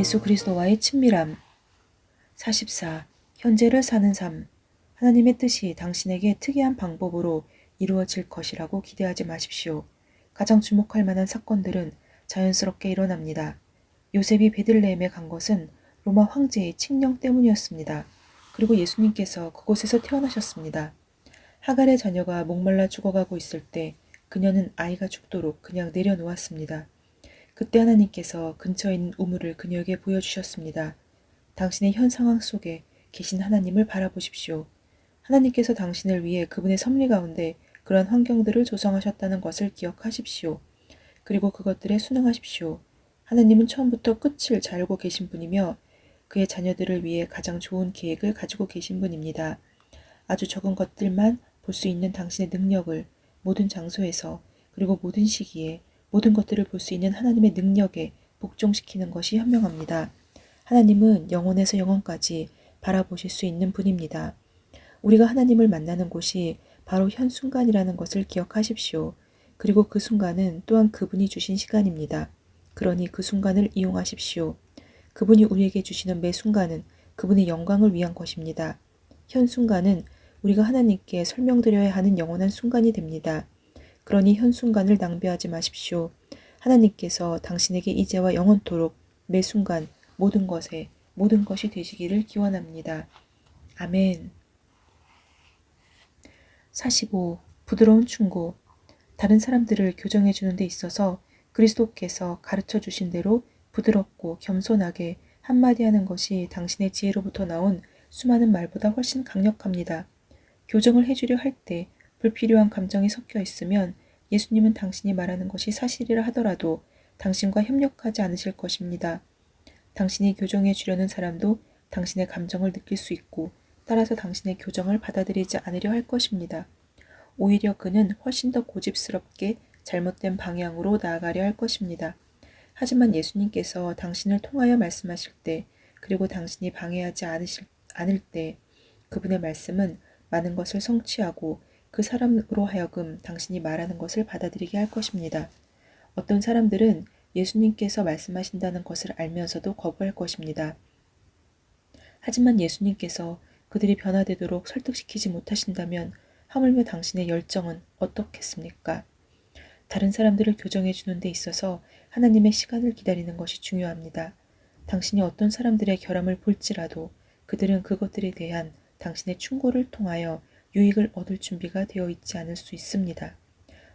예수 그리스도와의 친밀함. 44. 현재를 사는 삶. 하나님의 뜻이 당신에게 특이한 방법으로 이루어질 것이라고 기대하지 마십시오. 가장 주목할 만한 사건들은 자연스럽게 일어납니다. 요셉이 베들레헴에 간 것은 로마 황제의 칙령 때문이었습니다. 그리고 예수님께서 그곳에서 태어나셨습니다. 하갈의 자녀가 목말라 죽어가고 있을 때 그녀는 아이가 죽도록 그냥 내려놓았습니다. 그때 하나님께서 근처에 있는 우물을 그녀에게 보여주셨습니다. 당신의 현 상황 속에 계신 하나님을 바라보십시오. 하나님께서 당신을 위해 그분의 섭리 가운데 그러한 환경들을 조성하셨다는 것을 기억하십시오. 그리고 그것들에 순응하십시오. 하나님은 처음부터 끝을 잘 알고 계신 분이며 그의 자녀들을 위해 가장 좋은 계획을 가지고 계신 분입니다. 아주 적은 것들만 볼 수 있는 당신의 능력을 모든 장소에서 그리고 모든 시기에 모든 것들을 볼 수 있는 하나님의 능력에 복종시키는 것이 현명합니다. 하나님은 영원에서 영원까지 바라보실 수 있는 분입니다. 우리가 하나님을 만나는 곳이 바로 현 순간이라는 것을 기억하십시오. 그리고 그 순간은 또한 그분이 주신 시간입니다. 그러니 그 순간을 이용하십시오. 그분이 우리에게 주시는 매 순간은 그분의 영광을 위한 것입니다. 현 순간은 우리가 하나님께 설명드려야 하는 영원한 순간이 됩니다. 그러니 현 순간을 낭비하지 마십시오. 하나님께서 당신에게 이제와 영원토록 매 순간 모든 것에 모든 것이 되시기를 기원합니다. 아멘. 45. 부드러운 충고. 다른 사람들을 교정해 주는 데 있어서 그리스도께서 가르쳐 주신 대로 부드럽고 겸손하게 한마디 하는 것이 당신의 지혜로부터 나온 수많은 말보다 훨씬 강력합니다. 교정을 해주려 할 때 불필요한 감정이 섞여 있으면 예수님은 당신이 말하는 것이 사실이라 하더라도 당신과 협력하지 않으실 것입니다. 당신이 교정해 주려는 사람도 당신의 감정을 느낄 수 있고 따라서 당신의 교정을 받아들이지 않으려 할 것입니다. 오히려 그는 훨씬 더 고집스럽게 잘못된 방향으로 나아가려 할 것입니다. 하지만 예수님께서 당신을 통하여 말씀하실 때 그리고 당신이 방해하지 않을 때 그분의 말씀은 많은 것을 성취하고 그 사람으로 하여금 당신이 말하는 것을 받아들이게 할 것입니다. 어떤 사람들은 예수님께서 말씀하신다는 것을 알면서도 거부할 것입니다. 하지만 예수님께서 그들이 변화되도록 설득시키지 못하신다면 하물며 당신의 열정은 어떻겠습니까? 다른 사람들을 교정해 주는 데 있어서 하나님의 시간을 기다리는 것이 중요합니다. 당신이 어떤 사람들의 결함을 볼지라도 그들은 그것들에 대한 당신의 충고를 통하여 유익을 얻을 준비가 되어 있지 않을 수 있습니다.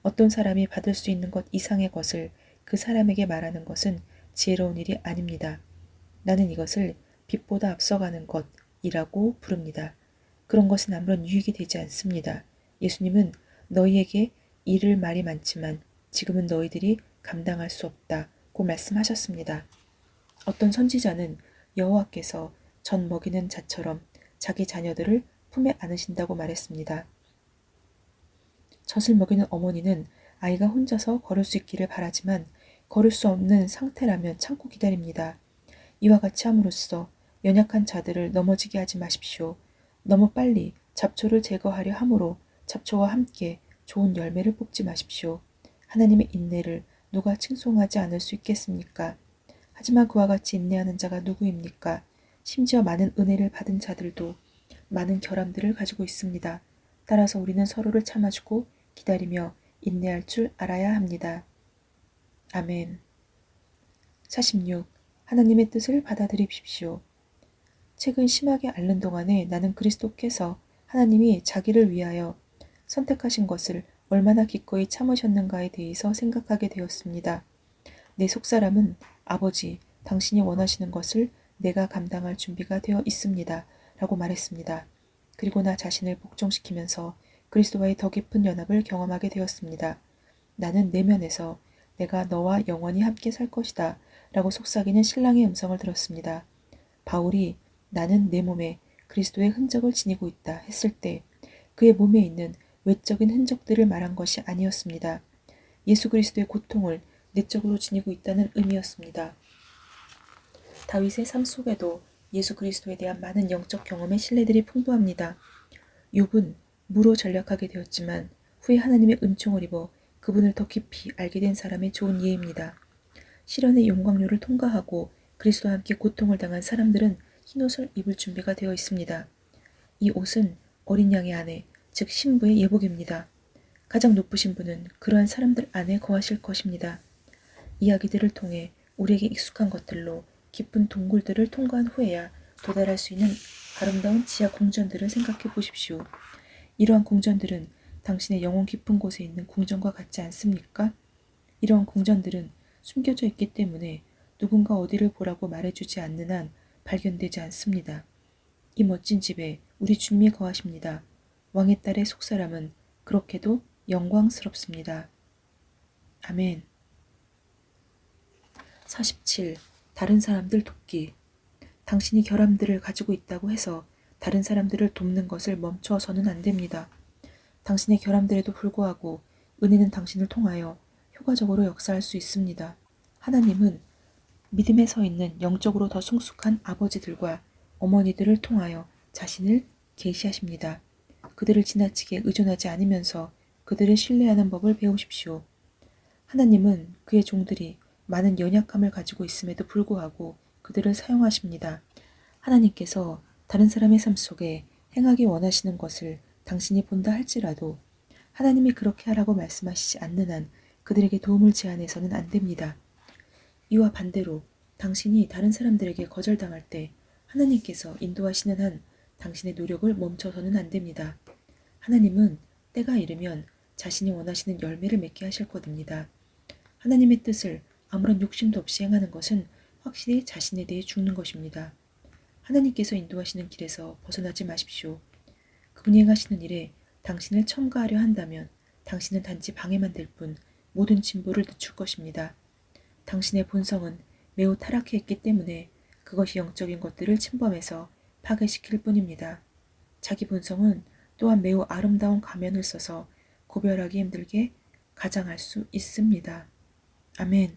어떤 사람이 받을 수 있는 것 이상의 것을 그 사람에게 말하는 것은 지혜로운 일이 아닙니다. 나는 이것을 빛보다 앞서가는 것이라고 부릅니다. 그런 것은 아무런 유익이 되지 않습니다. 예수님은 너희에게 이를 말이 많지만 지금은 너희들이 감당할 수 없다고 말씀하셨습니다. 어떤 선지자는 여호와께서 젖 먹이는 자처럼 자기 자녀들을 품에 안으신다고 말했습니다. 젖을 먹이는 어머니는 아이가 혼자서 걸을 수 있기를 바라지만 걸을 수 없는 상태라면 참고 기다립니다. 이와 같이 함으로써 연약한 자들을 넘어지게 하지 마십시오. 너무 빨리 잡초를 제거하려 함으로 잡초와 함께 좋은 열매를 뽑지 마십시오. 하나님의 인내를 누가 칭송하지 않을 수 있겠습니까? 하지만 그와 같이 인내하는 자가 누구입니까? 심지어 많은 은혜를 받은 자들도 많은 결함들을 가지고 있습니다. 따라서 우리는 서로를 참아주고 기다리며 인내할 줄 알아야 합니다. 아멘. 46. 하나님의 뜻을 받아들이십시오. 책을 심하게 앓는 동안에 나는 그리스도께서 하나님이 자기를 위하여 선택하신 것을 얼마나 기꺼이 참으셨는가에 대해서 생각하게 되었습니다. 내 속사람은 아버지, 당신이 원하시는 것을 내가 감당할 준비가 되어 있습니다. 라고 말했습니다. 그리고 나 자신을 복종시키면서 그리스도와의 더 깊은 연합을 경험하게 되었습니다. 나는 내면에서 내가 너와 영원히 함께 살 것이다. 라고 속삭이는 신랑의 음성을 들었습니다. 바울이 나는 내 몸에 그리스도의 흔적을 지니고 있다 했을 때 그의 몸에 있는 외적인 흔적들을 말한 것이 아니었습니다. 예수 그리스도의 고통을 내적으로 지니고 있다는 의미였습니다. 다윗의 삶 속에도 예수 그리스도에 대한 많은 영적 경험의 신뢰들이 풍부합니다. 욥은 무로 전락하게 되었지만 후에 하나님의 은총을 입어 그분을 더 깊이 알게 된 사람의 좋은 예입니다. 시련의 용광로를 통과하고 그리스도와 함께 고통을 당한 사람들은 흰옷을 입을 준비가 되어 있습니다. 이 옷은 어린 양의 아내, 즉 신부의 예복입니다. 가장 높으신 분은 그러한 사람들 안에 거하실 것입니다. 이야기들을 통해 우리에게 익숙한 것들로 깊은 동굴들을 통과한 후에야 도달할 수 있는 아름다운 지하 궁전들을 생각해 보십시오. 이러한 궁전들은 당신의 영혼 깊은 곳에 있는 궁전과 같지 않습니까? 이러한 궁전들은 숨겨져 있기 때문에 누군가 어디를 보라고 말해주지 않는 한 발견되지 않습니다. 이 멋진 집에 우리 주님이 거하십니다. 왕의 딸의 속사람은 그렇게도 영광스럽습니다. 아멘. 47. 다른 사람들 돕기. 당신이 결함들을 가지고 있다고 해서 다른 사람들을 돕는 것을 멈춰서는 안 됩니다. 당신의 결함들에도 불구하고 은혜는 당신을 통하여 효과적으로 역사할 수 있습니다. 하나님은 믿음에 서 있는 영적으로 더 성숙한 아버지들과 어머니들을 통하여 자신을 계시하십니다. 그들을 지나치게 의존하지 않으면서 그들을 신뢰하는 법을 배우십시오. 하나님은 그의 종들이 많은 연약함을 가지고 있음에도 불구하고 그들을 사용하십니다. 하나님께서 다른 사람의 삶 속에 행하기 원하시는 것을 당신이 본다 할지라도 하나님이 그렇게 하라고 말씀하시지 않는 한 그들에게 도움을 제안해서는 안 됩니다. 이와 반대로 당신이 다른 사람들에게 거절당할 때 하나님께서 인도하시는 한 당신의 노력을 멈춰서는 안 됩니다. 하나님은 때가 이르면 자신이 원하시는 열매를 맺게 하실 것입니다. 하나님의 뜻을 아무런 욕심도 없이 행하는 것은 확실히 자신에 대해 죽는 것입니다. 하나님께서 인도하시는 길에서 벗어나지 마십시오. 그분이 행하시는 일에 당신을 첨가하려 한다면 당신은 단지 방해만 될 뿐 모든 진보를 늦출 것입니다. 당신의 본성은 매우 타락해 있기 때문에 그것이 영적인 것들을 침범해서 파괴시킬 뿐입니다. 자기 본성은 또한 매우 아름다운 가면을 써서 구별하기 힘들게 가장할 수 있습니다. 아멘.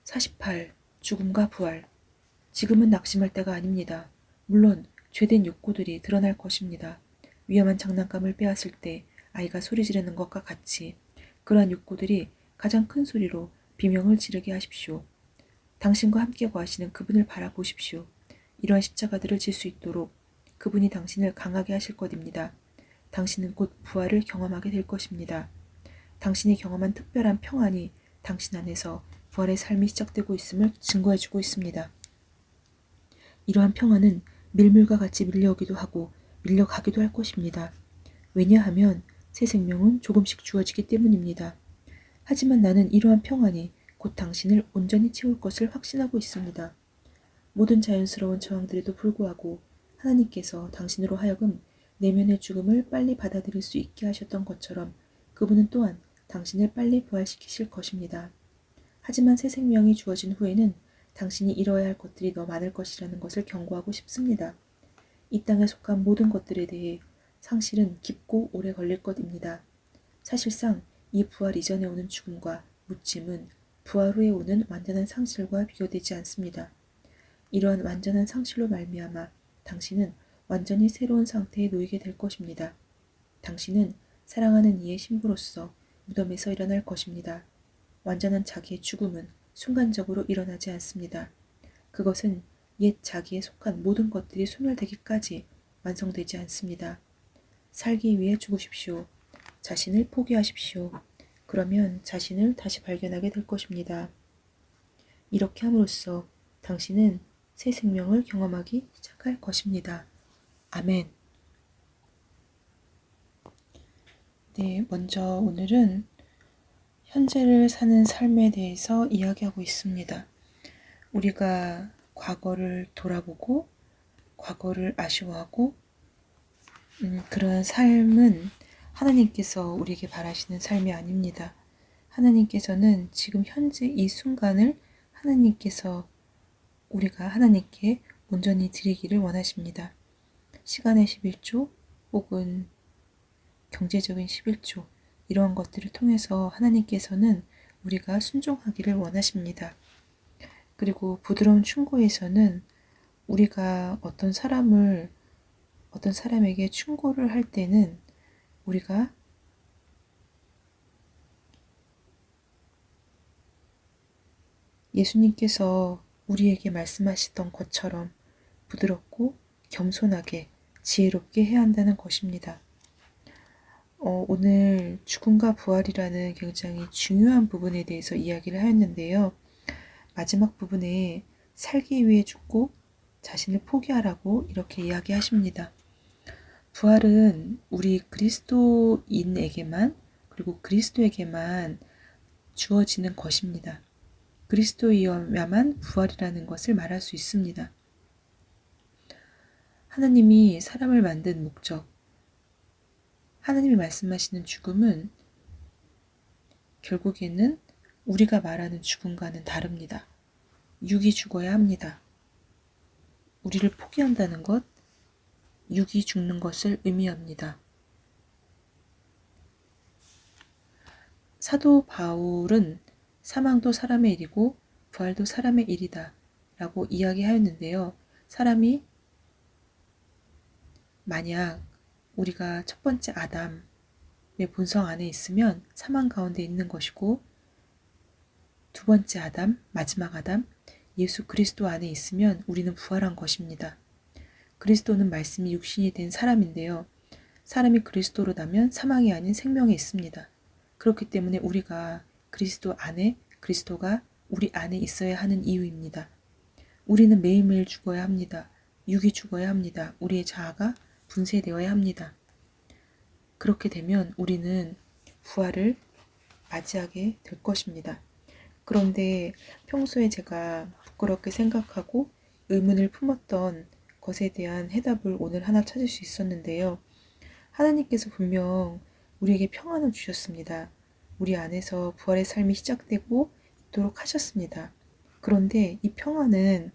48. 죽음과 부활. 지금은 낙심할 때가 아닙니다. 물론 죄된 욕구들이 드러날 것입니다. 위험한 장난감을 빼앗을 때 아이가 소리 지르는 것과 같이 그러한 욕구들이 가장 큰 소리로 비명을 지르게 하십시오. 당신과 함께 거하시는 그분을 바라보십시오. 이러한 십자가들을 질 수 있도록 그분이 당신을 강하게 하실 것입니다. 당신은 곧 부활을 경험하게 될 것입니다. 당신이 경험한 특별한 평안이 당신 안에서 부활의 삶이 시작되고 있음을 증거해주고 있습니다. 이러한 평안은 밀물과 같이 밀려오기도 하고 밀려가기도 할 것입니다. 왜냐하면 새 생명은 조금씩 주어지기 때문입니다. 하지만 나는 이러한 평안이 곧 당신을 온전히 채울 것을 확신하고 있습니다. 모든 자연스러운 저항들에도 불구하고 하나님께서 당신으로 하여금 내면의 죽음을 빨리 받아들일 수 있게 하셨던 것처럼 그분은 또한 당신을 빨리 부활시키실 것입니다. 하지만 새 생명이 주어진 후에는 당신이 이뤄야 할 것들이 더 많을 것이라는 것을 경고하고 싶습니다. 이 땅에 속한 모든 것들에 대해 상실은 깊고 오래 걸릴 것입니다. 사실상 이 부활 이전에 오는 죽음과 묻힘은 부활 후에 오는 완전한 상실과 비교되지 않습니다. 이러한 완전한 상실로 말미암아 당신은 완전히 새로운 상태에 놓이게 될 것입니다. 당신은 사랑하는 이의 신부로서 무덤에서 일어날 것입니다. 완전한 자기의 죽음은 순간적으로 일어나지 않습니다. 그것은 옛 자기에 속한 모든 것들이 소멸되기까지 완성되지 않습니다. 살기 위해 죽으십시오. 자신을 포기하십시오. 그러면 자신을 다시 발견하게 될 것입니다. 이렇게 함으로써 당신은 새 생명을 경험하기 시작할 것입니다. 아멘. 네, 먼저 오늘은 현재를 사는 삶에 대해서 이야기하고 있습니다. 우리가 과거를 돌아보고 과거를 아쉬워하고 그런 삶은 하나님께서 우리에게 바라시는 삶이 아닙니다. 하나님께서는 지금 현재 이 순간을 우리가 하나님께 온전히 드리기를 원하십니다. 시간의 11조 혹은 경제적인 11조 이러한 것들을 통해서 하나님께서는 우리가 순종하기를 원하십니다. 그리고 부드러운 충고에서는 우리가 어떤 사람에게 충고를 할 때는 우리가 예수님께서 우리에게 말씀하시던 것처럼 부드럽고 겸손하게 지혜롭게 해야 한다는 것입니다. 오늘 죽음과 부활이라는 굉장히 중요한 부분에 대해서 이야기를 하였는데요. 마지막 부분에 살기 위해 죽고 자신을 포기하라고 이렇게 이야기하십니다. 부활은 우리 그리스도인에게만 그리고 그리스도에게만 주어지는 것입니다. 그리스도이어야만 부활이라는 것을 말할 수 있습니다. 하나님이 사람을 만든 목적, 하나님이 말씀하시는 죽음은 결국에는 우리가 말하는 죽음과는 다릅니다. 육이 죽어야 합니다. 우리를 포기한다는 것, 육이 죽는 것을 의미합니다. 사도 바울은 사망도 사람의 일이고 부활도 사람의 일이다 라고 이야기하였는데요. 사람이 만약 우리가 첫 번째 아담의 본성 안에 있으면 사망 가운데 있는 것이고, 두 번째 아담, 마지막 아담, 예수 그리스도 안에 있으면 우리는 부활한 것입니다. 그리스도는 말씀이 육신이 된 사람인데요. 사람이 그리스도로다면 사망이 아닌 생명에 있습니다. 그렇기 때문에 우리가 그리스도 안에, 그리스도가 우리 안에 있어야 하는 이유입니다. 우리는 매일매일 죽어야 합니다. 육이 죽어야 합니다. 우리의 자아가 분쇄되어야 합니다. 그렇게 되면 우리는 부활을 맞이하게 될 것입니다. 그런데 평소에 제가 부끄럽게 생각하고 의문을 품었던 것에 대한 해답을 오늘 하나 찾을 수 있었는데요. 하나님께서 분명 우리에게 평안을 주셨습니다. 우리 안에서 부활의 삶이 시작되고 있도록 하셨습니다. 그런데 이 평안은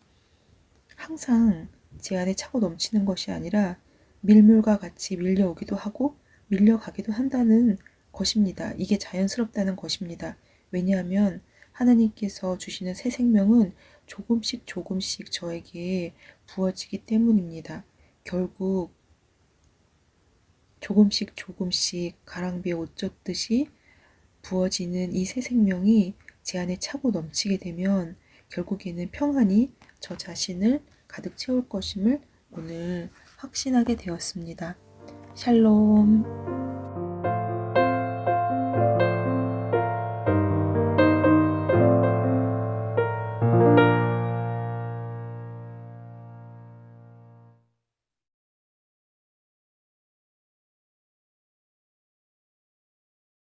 항상 제 안에 차고 넘치는 것이 아니라 밀물과 같이 밀려오기도 하고 밀려가기도 한다는 것입니다. 이게 자연스럽다는 것입니다. 왜냐하면 하나님께서 주시는 새 생명은 조금씩 조금씩 저에게 부어지기 때문입니다. 결국 조금씩 조금씩 가랑비에 옷 젖듯이 부어지는 이 새 생명이 제 안에 차고 넘치게 되면 결국에는 평안이 저 자신을 가득 채울 것임을 오늘 확신하게 되었습니다. 샬롬.